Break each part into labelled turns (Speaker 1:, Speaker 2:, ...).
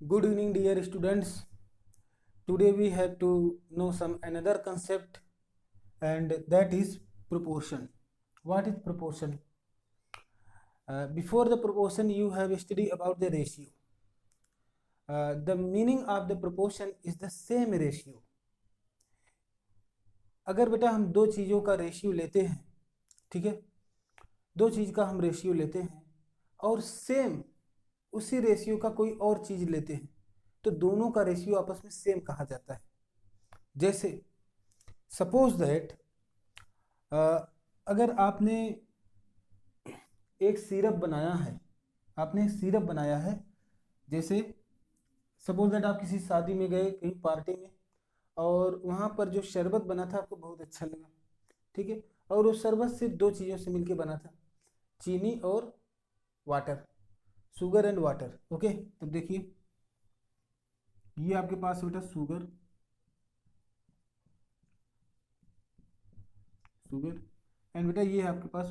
Speaker 1: Good evening, dear students. Today we have to know some another concept, and that is proportion. What is proportion? Before the proportion, you have studied about the ratio. The meaning of the proportion is the same ratio. अगर बेटा हम दो चीज़ों का ratio लेते हैं, ठीक है, दो चीज़ का हम रेशियो लेते हैं और सेम उसी रेशियो का कोई और चीज़ लेते हैं तो दोनों का रेशियो आपस में सेम कहा जाता है। जैसे सपोज दैट अगर आपने एक सिरप बनाया है, जैसे सपोज दैट आप किसी शादी में गए, कहीं पार्टी में, और वहाँ पर जो शरबत बना था आपको बहुत अच्छा लगा, ठीक है, और उस शरबत से दो चीज़ों से मिलके बना था, चीनी और water, sugar and water. Okay, तब देखिए ये आपके पास बेटा शुगर एंड बेटा ये है आपके पास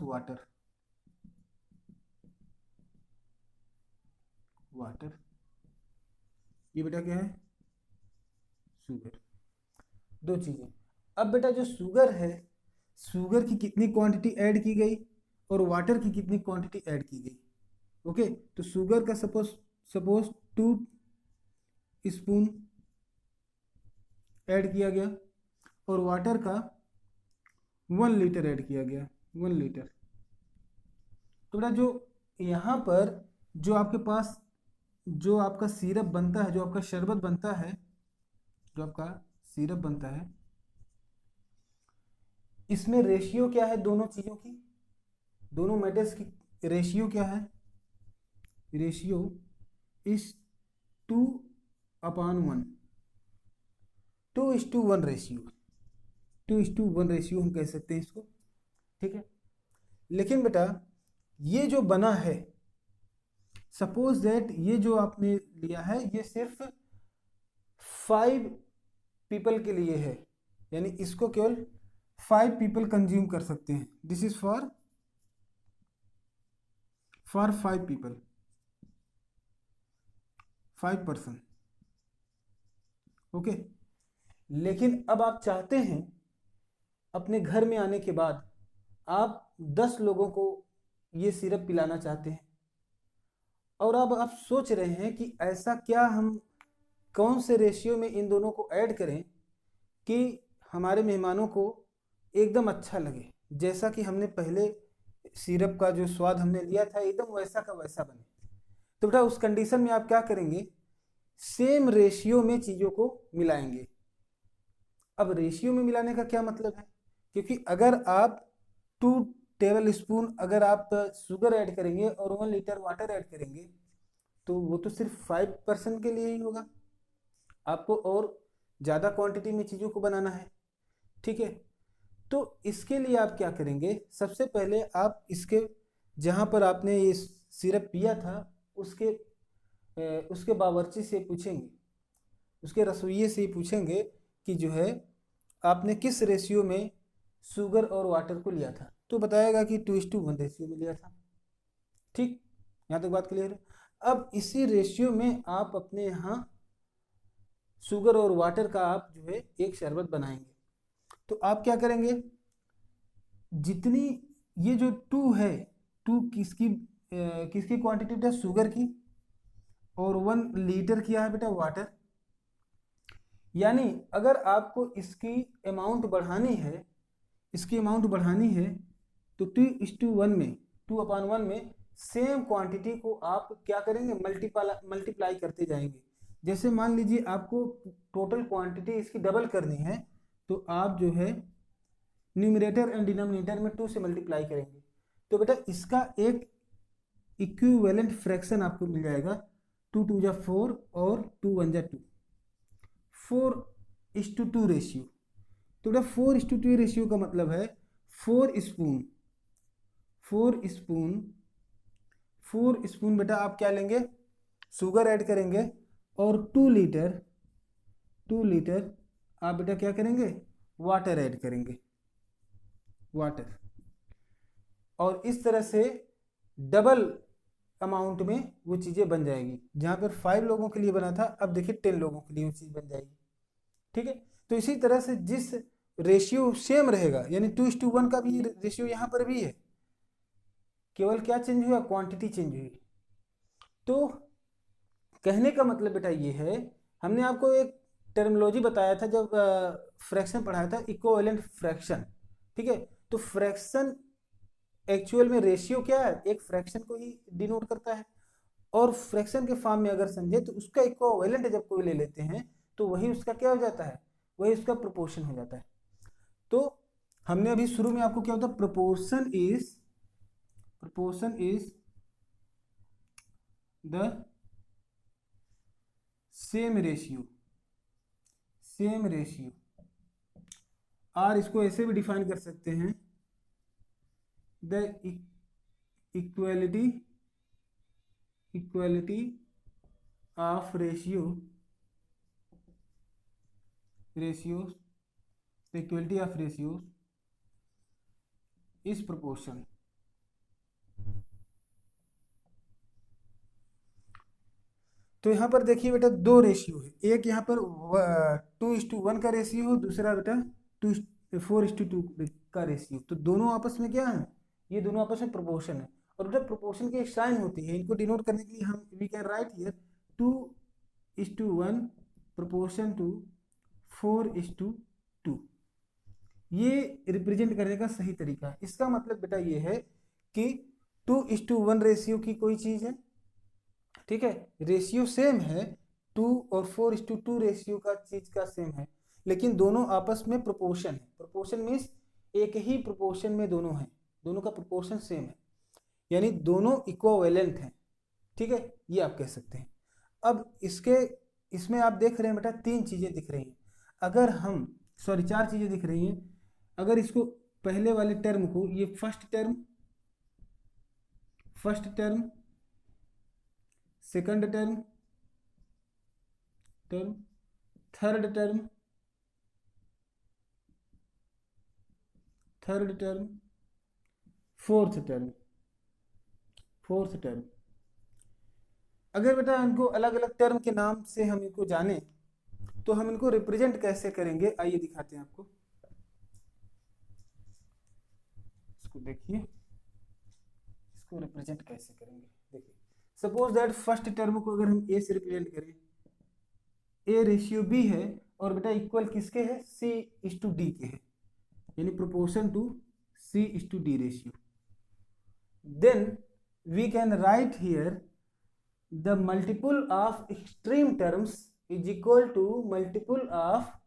Speaker 1: वाटर, ये बेटा क्या है, शुगर, दो चीजें। अब बेटा जो शुगर है, शुगर की कितनी क्वांटिटी ऐड की गई और वाटर की कितनी क्वांटिटी ऐड की गई। ओके, तो शुगर का सपोज 2 स्पून ऐड किया गया और वाटर का 1 लीटर ऐड किया गया, 1 लीटर। तो बेटा जो यहाँ पर जो आपके पास जो आपका सिरप बनता है, जो आपका शरबत बनता है, जो आपका सिरप बनता है, इसमें रेशियो क्या है दोनों चीज़ों की, दोनों मेटल्स की रेशियो क्या है, रेशियो इस 2/1, 2:1 रेशियो, 2:1 रेशियो हम कह सकते हैं इसको, ठीक है। लेकिन बेटा ये जो बना है, सपोज दैट ये जो आपने लिया है ये सिर्फ 5 पीपल के लिए है, यानी इसको केवल 5 पीपल कंज्यूम कर सकते हैं। This is for 5 people, 5 person. Okay, लेकिन अब आप चाहते हैं अपने घर में आने के बाद आप 10 लोगों को ये सिरप पिलाना चाहते हैं, और अब आप सोच रहे हैं कि ऐसा क्या हम कौन से रेशियो में इन दोनों को ऐड करें कि हमारे मेहमानों को एकदम अच्छा लगे, जैसा कि हमने पहले सिरप का जो स्वाद हमने लिया था एकदम वैसा का वैसा बने। तो बेटा उस कंडीशन में आप क्या करेंगे, सेम रेशियो में चीज़ों को मिलाएंगे। अब रेशियो में मिलाने का क्या मतलब है, क्योंकि अगर आप 2 टेबल स्पून अगर आप शुगर ऐड करेंगे और 1 लीटर वाटर ऐड करेंगे तो वो तो सिर्फ 5% के लिए ही होगा, आपको और ज़्यादा क्वांटिटी में चीज़ों को बनाना है, ठीक है। तो इसके लिए आप क्या करेंगे, सबसे पहले आप इसके जहाँ पर आपने ये सिरप पिया था उसके बावर्ची से पूछेंगे, उसके रसोइये से पूछेंगे कि जो है आपने किस रेशियो में शुगर और वाटर को लिया था, तो बताएगा कि 2:1 रेशियो में लिया था। ठीक, यहाँ तक बात क्लियर है। अब इसी रेशियो में आप अपने यहाँ शुगर और वाटर का आप जो है एक शरबत बनाएंगे। तो आप क्या करेंगे, जितनी ये जो 2 है, 2 किसकी क्वांटिटी बेटा, शुगर की, और 1 लीटर किया है बेटा वाटर। यानी अगर आपको इसकी अमाउंट बढ़ानी है तो 2:1 में, 2/1 में सेम क्वांटिटी को आप क्या करेंगे, मल्टीप्लाई करते जाएंगे। जैसे मान लीजिए आपको टोटल क्वांटिटी इसकी डबल करनी है तो आप जो है न्यूमरेटर एंड डिनोमिनेटर में 2 से मल्टीप्लाई करेंगे, तो बेटा इसका एक इक्विवेलेंट फ्रैक्शन आपको मिल जाएगा, 2 2 जा 4 और 2 1 जा 2, 4:2 रेशियो। तो बेटा 4:2 रेशियो का मतलब है 4 स्पून बेटा आप क्या लेंगे, शुगर ऐड करेंगे, और 2 लीटर आप बेटा क्या करेंगे, वाटर ऐड करेंगे, वाटर। और इस तरह से डबल अमाउंट में वो चीज़ें बन जाएगी। जहाँ पर 5 लोगों के लिए बना था, अब देखिए 10 लोगों के लिए वो चीज़ बन जाएगी। ठीक है, तो इसी तरह से जिस रेशियो सेम रहेगा, यानी 2:1 का भी रेशियो यहाँ पर भी है, केवल क्या चेंज हुआ, क्वांटिटी चेंज हुई। तो कहने का मतलब बेटा ये है, हमने आपको एक टर्मिनोलॉजी बताया था जब फ्रैक्शन पढ़ाया था, इक्विवेलेंट फ्रैक्शन। ठीक है, तो फ्रैक्शन एक्चुअल में रेशियो क्या है, एक फ्रैक्शन को ही डिनोट करता है, और फ्रैक्शन के फॉर्म में अगर समझे तो उसका इक्विवेलेंट जब कोई ले लेते हैं तो वही उसका क्या हो जाता है, वही उसका प्रोपोर्शन हो जाता है। तो हमने अभी शुरू में आपको क्या होता है, proportion is the same ratio, और इसको ऐसे भी डिफाइन कर सकते हैं, the equality of ratios, the equality of ratios is proportion। तो यहाँ पर देखिए बेटा दो रेशियो है, एक यहाँ पर 2:1 का रेशियो है, दूसरा बेटा 4:2 का रेशियो। तो दोनों आपस में क्या है, ये दोनों आपस में प्रोपोर्शन है। और बेटा प्रोपोर्शन की एक साइन होती है, इनको डिनोट करने के लिए हम we can write here 2:1 proportion to 4:2। ये रिप्रेजेंट करने का सही तरीका है। इसका मतलब बेटा ये है कि 2:1 रेशियो की कोई चीज है, ठीक है, रेशियो सेम है, 2 और 4:2 रेशियो का चीज का सेम है, लेकिन दोनों आपस में प्रोपोर्शन है। प्रोपोर्शन मीन्स एक ही प्रोपोर्शन में दोनों हैं, दोनों का प्रोपोर्शन सेम है, यानी दोनों इक्विवेलेंट हैं। ठीक है, ये आप कह सकते हैं। अब इसमें आप देख रहे हैं बेटा 3 चीजें दिख रही हैं। अगर हम 4 चीजें दिख रही हैं। अगर इसको पहले वाले टर्म को, ये first term, second term, third term, fourth term. अगर बेटा इनको अलग अलग टर्म के नाम से हम इनको जाने तो हम इनको रिप्रेजेंट कैसे करेंगे, आइए दिखाते हैं आपको। इसको देखिए, इसको रिप्रेजेंट कैसे करेंगे। देखिए सपोज दैट फर्स्ट टर्म को अगर हम ए से रिप्रेजेंट करें, ए रेशियो बी है और बेटा इक्वल किसके है, C:D के है, यानी proportion to C:D ratio. Then we can write here the multiple of extreme terms is equal to multiple of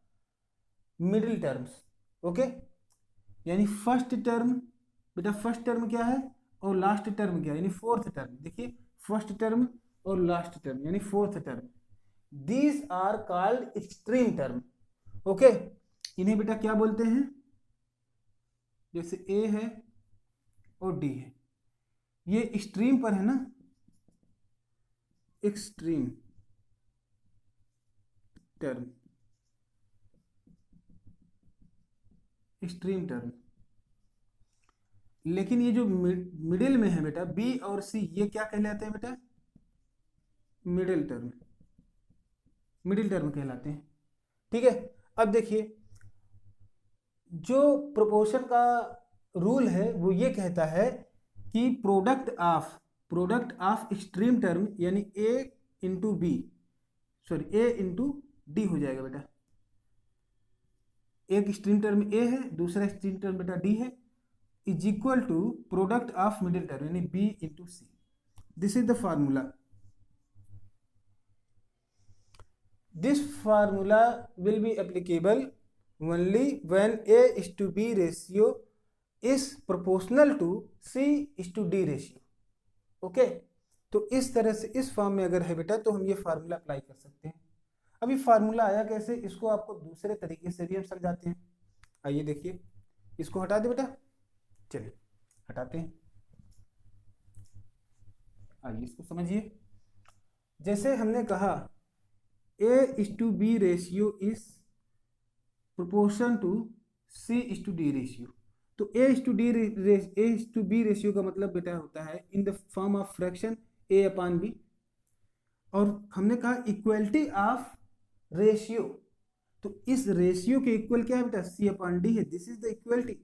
Speaker 1: middle terms. Okay, यानी फर्स्ट टर्म, बेटा फर्स्ट टर्म क्या है और लास्ट टर्म क्या है, यानी फोर्थ टर्म। देखिए फर्स्ट टर्म और लास्ट टर्म यानी fourth term, these are called extreme term. Okay, इन्हें बेटा क्या बोलते हैं, जैसे ए है और डी है, ये एक्सट्रीम पर है ना, एक्सट्रीम टर्म, लेकिन ये जो मिडिल में है बेटा बी और सी, ये क्या कहलाते हैं बेटा, मिडिल टर्म कहलाते हैं। ठीक है, अब देखिए जो प्रोपोर्शन का रूल है वो ये कहता है कि प्रोडक्ट ऑफ एक्सट्रीम टर्म यानी ए इंटू डी हो जाएगा बेटा। एक एक्सट्रीम टर्म ए है, दूसरा एक्सट्रीम टर्म बेटा डी है, is equal to product of middle term यानी B into C. This is the formula. This formula will be applicable only when A:B ratio is proportional to C:D ratio। ओके, तो इस तरह से इस form में अगर है बेटा तो हम ये फार्मूला अप्लाई कर सकते हैं। अभी फार्मूला आया कैसे, इसको आपको दूसरे तरीके से भी हम समझाते हैं। आइए देखिए, इसको हटा दे बेटा, चलिए हटाते हैं। आइए इसको समझिए। जैसे हमने कहा A:B ratio is proportion to C:D ratio. तो A:B रेशियो का मतलब बेटा होता है in the form of fraction A/B। और हमने कहा इक्वलिटी ऑफ रेशियो, तो इस रेशियो के इक्वल क्या है बेटा, C/D है। This is the equality.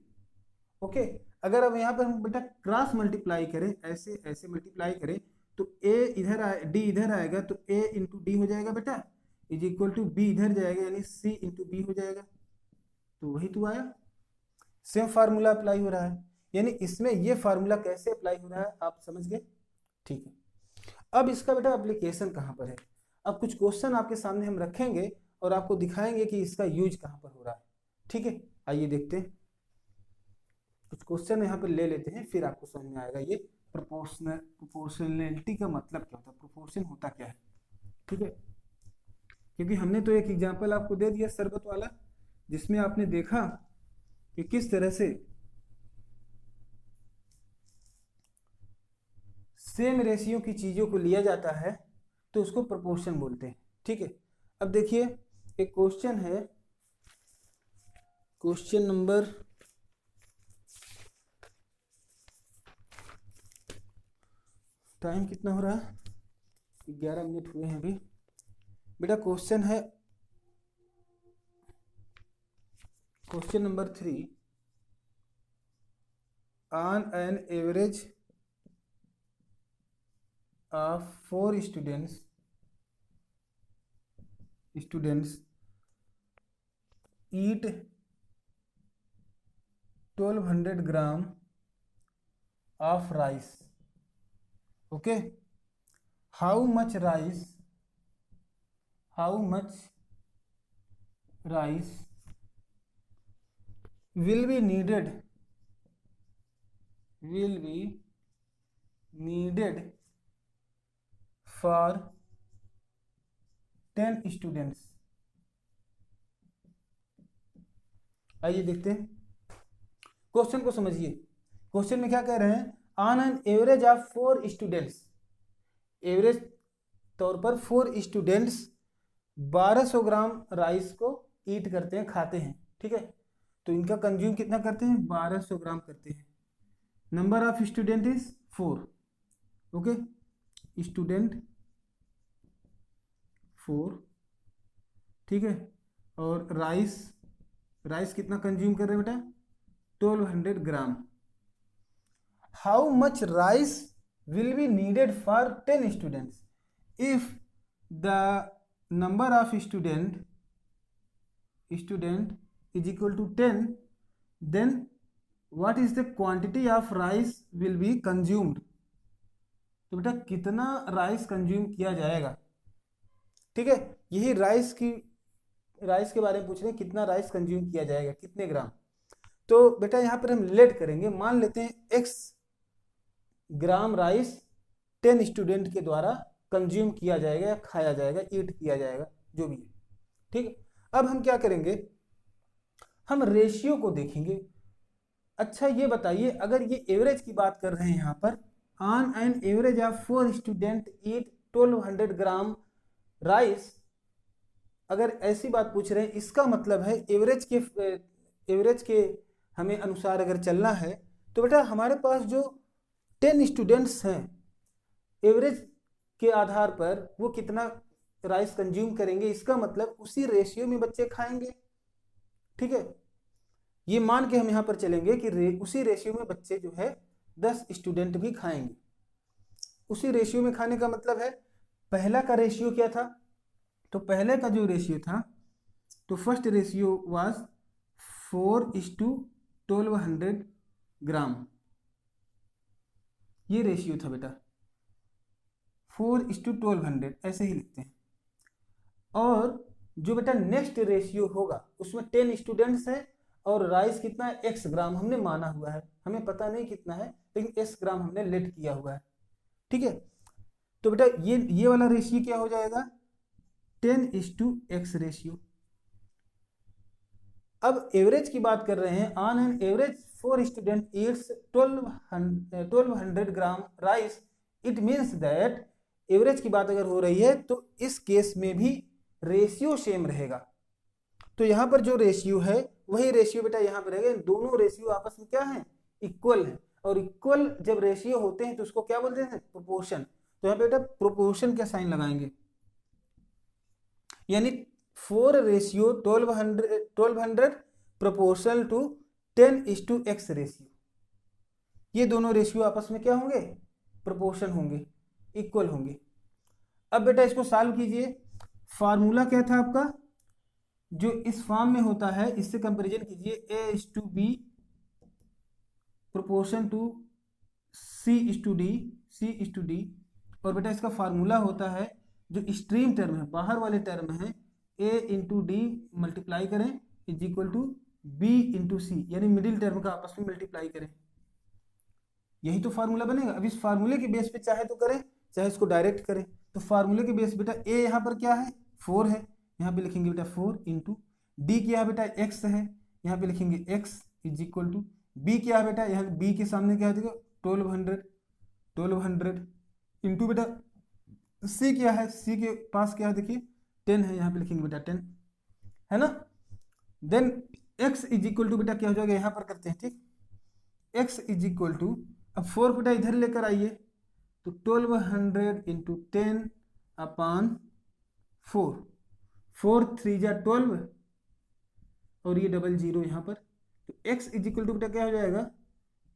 Speaker 1: Okay, अगर अब यहाँ पर हम बेटा क्रॉस मल्टीप्लाई करें, ऐसे ऐसे मल्टीप्लाई करें, तो A इधर आए, D इधर आएगा, तो A इंटू डी हो जाएगा बेटा, इज इक्वल टू B इधर जाएगा, यानी C इंटू B हो जाएगा। तो वही तो आया, सेम फार्मूला अप्लाई हो रहा है। यानी इसमें ये फार्मूला कैसे अप्लाई हो रहा है आप समझ गए, ठीक है। अब इसका बेटा एप्लीकेशन कहाँ पर है। अब कुछ क्वेश्चन आपके सामने हम रखेंगे और आपको दिखाएंगे कि इसका यूज कहाँ पर हो रहा है, ठीक है। आइए देखते हैं, कुछ क्वेश्चन यहाँ पर ले लेते हैं, फिर आपको समझ में आएगा ये प्रोपोर्शनलिटी का मतलब क्या होता है, प्रोपोर्शन होता क्या है, ठीक है। क्योंकि हमने तो एक एग्जाम्पल आपको दे दिया शरबत वाला, जिसमें आपने देखा कि किस तरह से सेम रेशियो की चीज़ों को लिया जाता है तो उसको प्रोपोर्शन बोलते हैं, ठीक है। अब देखिए एक क्वेश्चन है, क्वेश्चन नंबर टाइम कितना हो रहा है, 11 मिनट हुए हैं अभी बेटा। क्वेश्चन है question number 3, on an average of 4 students eat 1200 gram of rice. Okay, how much rice will be needed for 10 students। आइए देखते हैं क्वेश्चन को, समझिए क्वेश्चन में क्या कह रहे हैं, on an average of 4 students, average तौर पर 4 स्टूडेंट्स 1200 ग्राम राइस को ईट करते हैं, खाते हैं, ठीक है। तो इनका कंज्यूम कितना करते हैं, 1200 ग्राम करते हैं। Number of student is 4, okay, student 4, ठीक है। और राइस कितना कंज्यूम कर रहे हैं बेटा, 1200 gram. How much rice will be needed for 10 students if the number of student is equal to 10, then what is the quantity of rice will be consumed. तो बेटा कितना राइस कंज्यूम किया जाएगा, ठीक है। यही राइस के बारे में पूछ रहे हैं, कितना राइस कंज्यूम किया जाएगा, कितने ग्राम। तो बेटा यहाँ पर हम लेट करेंगे, मान लेते हैं x ग्राम राइस 10 स्टूडेंट के द्वारा कंज्यूम किया जाएगा या खाया जाएगा, ईट किया जाएगा, जो भी है, ठीक है। अब हम क्या करेंगे, हम रेशियो को देखेंगे। अच्छा ये बताइए, अगर ये एवरेज की बात कर रहे हैं यहाँ पर, on an average of 4 student eat 1200 gram rice, अगर ऐसी बात पूछ रहे हैं, इसका मतलब है एवरेज के हमें अनुसार अगर चलना है, तो बेटा हमारे पास जो 10 स्टूडेंट्स हैं, एवरेज के आधार पर वो कितना राइस कंज्यूम करेंगे, इसका मतलब उसी रेशियो में बच्चे खाएंगे, ठीक है। ये मान के हम यहाँ पर चलेंगे कि उसी रेशियो में बच्चे जो है 10 स्टूडेंट भी खाएंगे। उसी रेशियो में खाने का मतलब है, पहला का रेशियो क्या था, तो पहले का जो रेशियो था, तो फर्स्ट रेशियो वाज 4:1200 ग्राम, ये रेशियो था बेटा, 4:1200 ऐसे ही लिखते हैं। और जो बेटा नेक्स्ट रेशियो होगा उसमें 10 स्टूडेंट्स हैं और राइस कितना है, x ग्राम हमने माना हुआ है, हमें पता नहीं कितना है, लेकिन x ग्राम हमने लेट किया हुआ है, ठीक है। तो बेटा ये वाला रेशियो क्या हो जाएगा, 10:x रेशियो। अब एवरेज की बात कर रहे हैं, on an average 4 student Yeats 1200 gram rice, it means that average की बात अगर हो रही है तो इस केस में भी रेशियो सेम रहेगा। तो यहाँ पर जो रेशियो है वही रेशियो बेटा यहाँ पर रहेगा। दोनों रेशियो आपस में क्या है, इक्वल है। और इक्वल जब रेशियो होते हैं तो उसको क्या बोलते हैं, प्रोपोर्शन। तो यहाँ पे बेटा प्रोपोर्शन का साइन लगाएंगे, यानी 4:1200 प्रोपोर्शनल टू 10:x रेशियो। ये दोनों रेशियो आपस में क्या होंगे, प्रोपोर्शन होंगे, इक्वल होंगे। अब बेटा इसको सॉल्व कीजिए। फार्मूला क्या था आपका, जो इस फॉर्म में होता है इससे कंपैरिजन कीजिए, A:B प्रोपोर्शन टू C:D। और बेटा इसका फार्मूला होता है, जो स्ट्रीम टर्म है, बाहर वाले टर्म है, A:D मल्टीप्लाई करें इज इक्वल टू B:C, यानी मिडिल टर्म का आपस में मल्टीप्लाई करें, यही तो फार्मूला बनेगा। अब इस फार्मूले के बेस पे चाहे तो करें, चाहे इसको डायरेक्ट करें। तो फार्मूले के बेस बेटा A यहाँ पर क्या है, 4 है, यहाँ पे लिखेंगे बेटा 4 इंटू D क्या है बेटा x है, यहाँ पे लिखेंगे x is equal to B क्या है बेटा, यहाँ B के सामने क्या है देखो 1200 इंटू बेटा C क्या है, C के पास क्या है देखिए 10 है, यहाँ पे लिखेंगे बेटा 10 है ना। Then x is equal to बेटा क्या हो जाएगा, यहाँ पर करते हैं ठीक, x इज इक्वल टू, अब 4 बेटा इधर लेकर आइए, तो 1200 इंटू 10 अपॉन 4, 4 3 जा 12 और ये 00 यहाँ पर, तो x इज इक्वल टू बेटा क्या हो जाएगा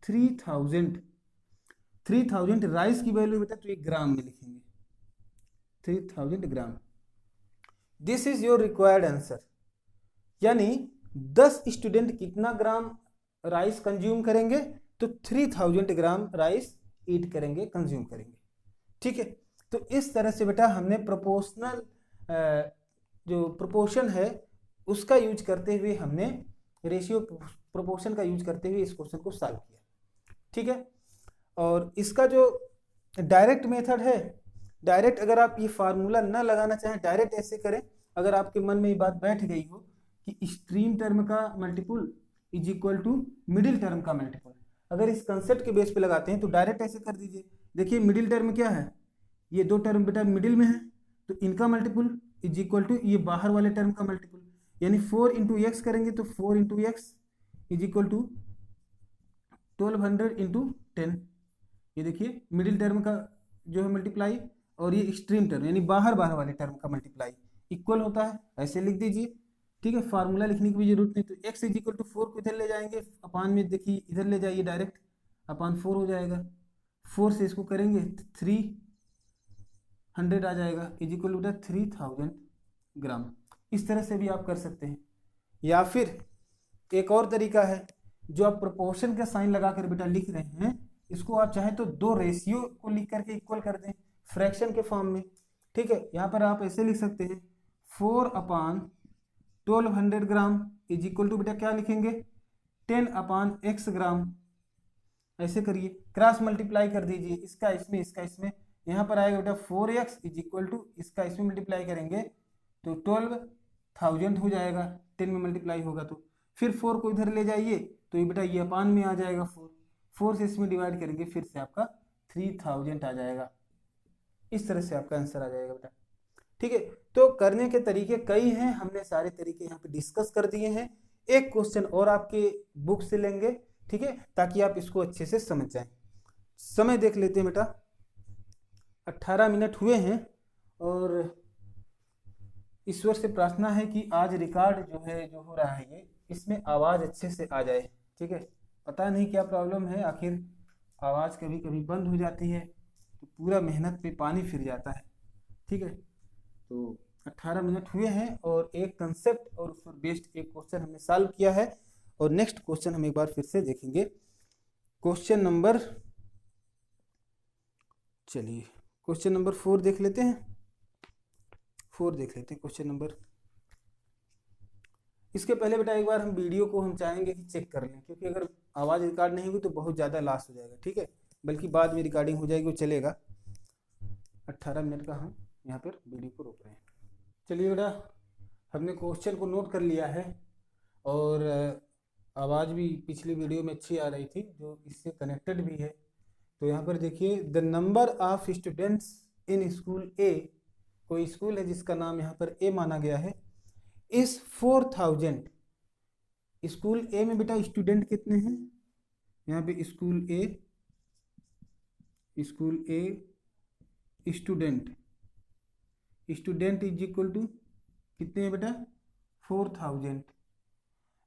Speaker 1: 3000 राइस की वैल्यू बेटा तो ये ग्राम में लिखेंगे, 3000 gram. This is your required answer, यानी 10 स्टूडेंट कितना ग्राम राइस कंज्यूम करेंगे, तो 3000 ग्राम राइस ईट करेंगे, कंज्यूम करेंगे, ठीक है। तो इस तरह से बेटा हमने प्रोपोर्शनल जो प्रोपोर्शन है उसका यूज करते हुए, हमने रेशियो प्रोपोर्शन का यूज करते हुए इस क्वेश्चन को सॉल्व किया, ठीक है। और इसका जो डायरेक्ट मेथड है, डायरेक्ट अगर आप ये फार्मूला ना लगाना चाहें, डायरेक्ट ऐसे करें, अगर आपके मन में ये बात बैठ गई हो कि स्ट्रीम टर्म का multiple is equal to middle term का मल्टीपुल, अगर इस कंसेप्ट के बेस पे लगाते हैं तो डायरेक्ट ऐसे कर दीजिए। देखिए मिडिल टर्म क्या है, ये दो टर्म बेटा मिडिल में है, तो इनका मल्टीपुल इज इक्वल टू ये बाहर वाले टर्म का मल्टीपुल, यानी 4 इंटू एक्स करेंगे तो 4 into x is equal to 1200 into 10, ये देखिए मिडिल टर्म का जो है मल्टीप्लाई, और ये एक्सट्रीम टर्म यानी बाहर वाले टर्म का मल्टीप्लाई इक्वल होता है, ऐसे लिख दीजिए, ठीक है। फार्मूला लिखने की भी जरूरत नहीं, तो x इज इक्वल टू 4 को इधर ले जाएंगे, अपान में देखिए इधर ले जाइए डायरेक्ट, अपान 4 हो जाएगा, 4 से इसको करेंगे 300 आ जाएगा, इज इक्वल टू 3000 ग्राम। इस तरह से भी आप कर सकते हैं, या फिर एक और तरीका है, जो आप प्रोपोर्शन का साइन लगाकर बेटा लिख रहे हैं, इसको आप चाहे तो दो रेशियो को लिख करके इक्वल कर दें फ्रैक्शन के फॉर्म में, ठीक है। यहाँ पर आप ऐसे लिख सकते हैं 4/1200 ग्राम इज इक्वल टू बेटा क्या लिखेंगे 10/x ग्राम, ऐसे करिए, क्रॉस मल्टीप्लाई कर दीजिए, इसका इसमें इसका इसमें, यहाँ पर आएगा बेटा 4x इज इक्वल टू इसका इसमें मल्टीप्लाई करेंगे तो 12,000 हो जाएगा, 10 में मल्टीप्लाई होगा तो, फिर 4 को इधर ले जाइए तो ये बेटा ये अपान में आ जाएगा 4 से इसमें डिवाइड करेंगे, फिर से आपका 3000 आ जाएगा। इस तरह से आपका आंसर आ जाएगा बेटा, ठीक है। तो करने के तरीके कई हैं, हमने सारे तरीके यहाँ पे डिस्कस कर दिए हैं। एक क्वेश्चन और आपके बुक से लेंगे, ठीक है, ताकि आप इसको अच्छे से समझ जाएं। समय देख लेते हैं बेटा, 18 मिनट हुए हैं, और ईश्वर से प्रार्थना है कि आज रिकॉर्ड जो है जो हो रहा है ये, इसमें आवाज़ अच्छे से आ जाए, ठीक है। पता नहीं क्या प्रॉब्लम है, आखिर आवाज़ कभी कभी बंद हो जाती है तो पूरा मेहनत पे पानी फिर जाता है, ठीक है। तो 18 मिनट हुए हैं, और एक कंसेप्ट और उस पर बेस्ड एक क्वेश्चन हमने सॉल्व किया है, और नेक्स्ट क्वेश्चन हम एक बार फिर से देखेंगे। क्वेश्चन नंबर 4 देख लेते हैं, 4 देख लेते हैं क्वेश्चन नंबर। इसके पहले बेटा एक बार हम वीडियो को हम चाहेंगे कि चेक कर लें, क्योंकि अगर आवाज़ रिकॉर्ड नहीं हुई तो बहुत ज़्यादा लॉस हो जाएगा, ठीक है। बल्कि बाद में रिकॉर्डिंग हो जाएगी, वो चलेगा। 18 मिनट का हम यहाँ पर वीडियो को रोक रहे हैं। चलिए बेटा, हमने क्वेश्चन को नोट कर लिया है, और आवाज़ भी पिछली वीडियो में अच्छी आ रही थी, जो इससे कनेक्टेड भी है। तो यहाँ पर देखिए, the number of students in school A, कोई स्कूल है जिसका नाम यहाँ पर ए माना गया है, इस 4000। स्कूल ए में बेटा स्टूडेंट कितने हैं, यहाँ पे school A student, student is equal to कितने हैं बेटा 4000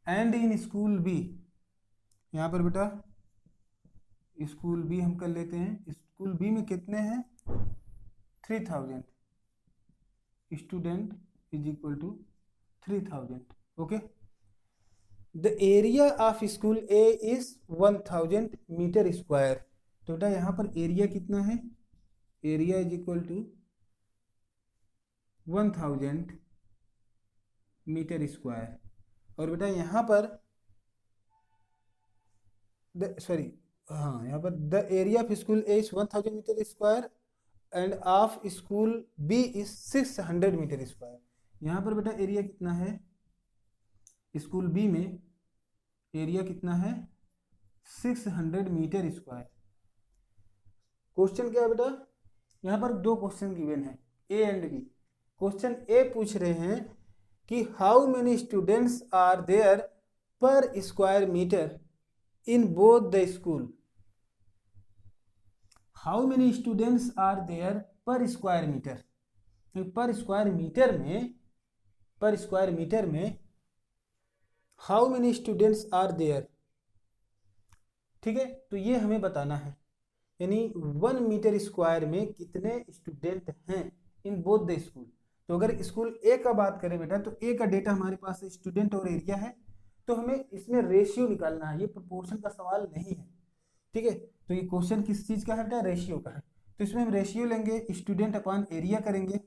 Speaker 1: एंड इन स्कूल बी, यहाँ पर बेटा स्कूल बी हम कर लेते हैं, स्कूल बी में कितने हैं 3000, student is equal to 3000। Okay, the area of school A is 1000 metre square. तो बेटा यहाँ पर एरिया कितना है, area is equal to 1000 metre square. और बेटा यहाँ पर यहाँ पर the area of school A is 1000 metre square and of school B is 600 metre square. यहाँ पर बेटा एरिया कितना है, स्कूल बी में एरिया कितना है 600 मीटर स्क्वायर। क्वेश्चन क्या है बेटा, यहाँ पर दो क्वेश्चन गिवन है A and B. Question A पूछ रहे हैं कि how many students are there per square metre in both the school. How many students are there per square metre, per square metre में how many students are there. ठीक है, तो ये हमें बताना है, यानी 1 मीटर स्क्वायर में कितने स्टूडेंट हैं इन बोथ द स्कूल। तो अगर स्कूल ए का बात करें बेटा, तो ए का डेटा हमारे पास स्टूडेंट और एरिया है, तो हमें इसमें रेशियो निकालना है, ये प्रोपोर्शन का सवाल नहीं है। ठीक है, तो ये क्वेश्चन किस चीज का है बेटा, रेशियो का है। तो इसमें हम रेशियो लेंगे, स्टूडेंट अपॉन एरिया करेंगे,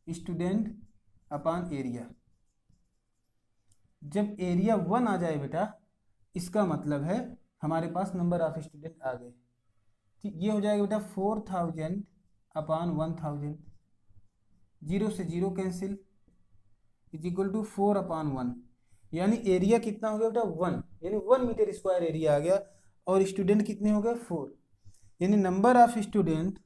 Speaker 1: स्टूडेंट अपॉन एरिया। जब एरिया 1 आ जाए बेटा, इसका मतलब है हमारे पास नंबर ऑफ स्टूडेंट आ गए। ठीक, ये हो जाएगा बेटा 4000 अपॉन 1000, 0 से 0 cancel, is equal to 4 upon 1, यानी एरिया कितना हो गया बेटा 1, यानी 1 मीटर स्क्वायर एरिया आ गया। और स्टूडेंट कितने हो गए 4, यानी नंबर ऑफ स्टूडेंट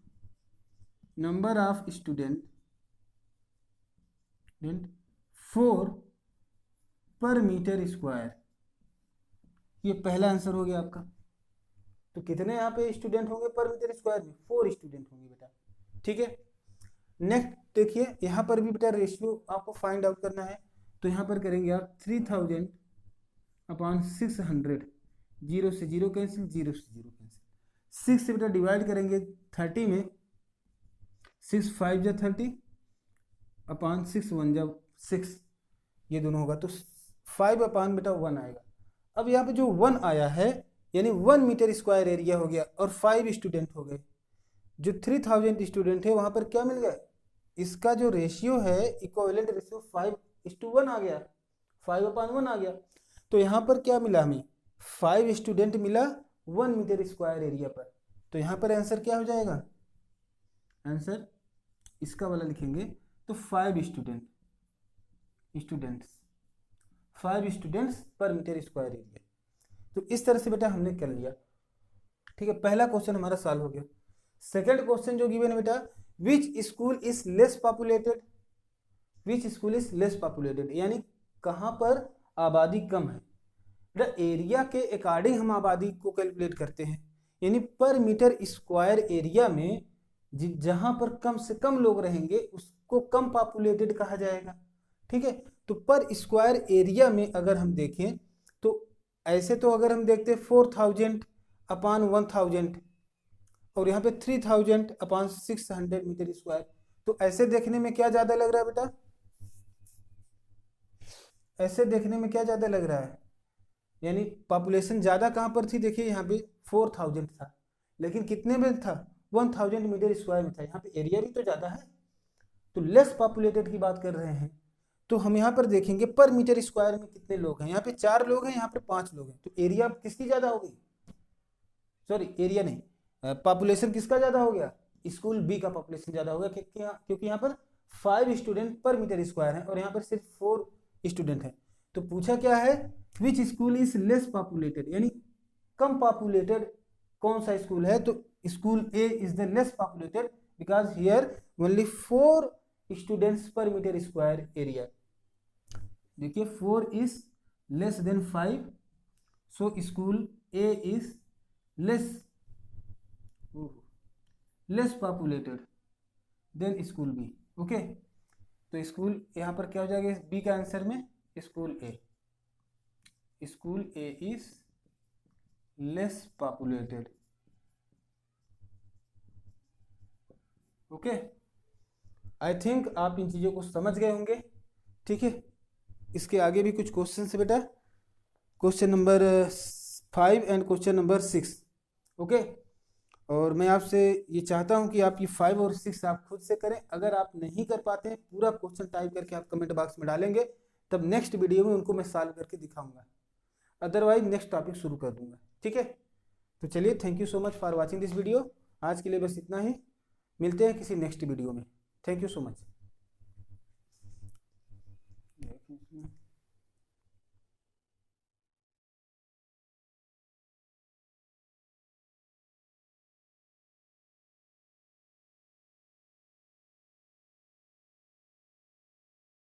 Speaker 1: 4 पर मीटर स्क्वायर। ये पहला आंसर हो गया आपका। तो कितने यहाँ पे स्टूडेंट होंगे पर मीटर स्क्वायर में, 4 स्टूडेंट होंगे बेटा। ठीक है, नेक्स्ट देखिए, यहाँ पर भी बेटा रेशियो आपको फाइंड आउट करना है। तो यहाँ पर करेंगे आप 3000 अपॉन 600, 0 से 0 कैंसिल, 0 से 0 कैंसिल, 6 से बेटा डिवाइड करेंगे 30 में, 6 5 जा 30 अपॉन 6 1 जा 6, ये दोनों होगा तो 5 अपॉन बेटा 1 आएगा। अब यहाँ पे जो 1 आया है, यानी 1 मीटर स्क्वायर एरिया हो गया और 5 स्टूडेंट हो गए। जो 3000 स्टूडेंट है वहाँ पर क्या मिल गया, इसका जो रेशियो है इक्विवेलेंट रेशियो 5:1 आ गया, 5 अपॉन 1 आ गया। तो यहाँ पर क्या मिला हमें, 5 स्टूडेंट मिला 1 मीटर स्क्वायर एरिया पर। तो यहाँ पर आंसर क्या हो जाएगा, आंसर इसका वाला लिखेंगे तो 5 students per metre square area. तो इस तरह से बेटा हमने कर लिया। ठीक है, पहला क्वेश्चन हमारा सॉल्व हो गया। सेकंड क्वेश्चन जो गिवन है बेटा, विच स्कूल इज लेस पॉपुलेटेड, यानी कहाँ पर आबादी कम है। बेटा एरिया के अकॉर्डिंग हम आबादी को कैलकुलेट करते हैं, यानी पर मीटर स्क्वायर एरिया में जहां पर कम से कम लोग रहेंगे उसको कम पॉपुलेटेड कहा जाएगा। ठीक है, तो पर स्क्वायर एरिया में अगर हम देखें तो ऐसे तो अगर हम देखते 4000 अपॉन 1000 और यहाँ पे 3000 अपॉन 600 मीटर स्क्वायर, तो ऐसे देखने में क्या ज्यादा लग रहा है बेटा, ऐसे देखने में क्या ज्यादा लग रहा है, यानी पॉपुलेशन ज्यादा कहाँ पर थी, देखिए यहाँ पे 4000 था लेकिन कितने में था 1000 मीटर स्क्वायर में था। यहाँ पे एरिया भी तो ज्यादा है, तो लेस पॉपुलेटेड की बात कर रहे हैं। तो हम यहाँ पर देखेंगे पर मीटर स्क्वायर में कितने लोग हैं, यहाँ पे 4 लोग हैं, यहाँ पे 5 लोग हैं, तो एरिया किसकी ज्यादा हो गई, सॉरी एरिया नहीं, पॉपुलेशन किसका ज्यादा हो गया, स्कूल बी का पॉपुलेशन ज्यादा हो गया, क्योंकि यहाँ पर 5 स्टूडेंट पर मीटर स्क्वायर है और यहाँ पर सिर्फ 4 स्टूडेंट है। तो पूछा क्या है, which school is less populated, यानी कम पॉपुलेटेड कौन सा स्कूल है। तो school A is the less populated because here only 4 students per metre square area. देखिए 4 is less than 5, so school A is less less populated than school B. Okay, तो school यहाँ पर क्या हो जाएगा बी के आंसर में, school A is less populated. Okay, I think आप इन चीज़ों को समझ गए होंगे। ठीक है, इसके आगे भी कुछ क्वेश्चन है बेटा, question number 5 and question number 6। Okay, और मैं आपसे ये चाहता हूँ कि आप ये 5 और 6 आप खुद से करें। अगर आप नहीं कर पाते हैं, पूरा क्वेश्चन टाइप करके आप कमेंट बॉक्स में डालेंगे, तब नेक्स्ट वीडियो में उनको मैं सॉल्व करके दिखाऊंगा, अदरवाइज नेक्स्ट टॉपिक शुरू कर दूंगा। ठीक है, तो चलिए, thank you so much for watching this video. आज के लिए बस इतना ही, मिलते हैं किसी नेक्स्ट वीडियो में। Thank you so much.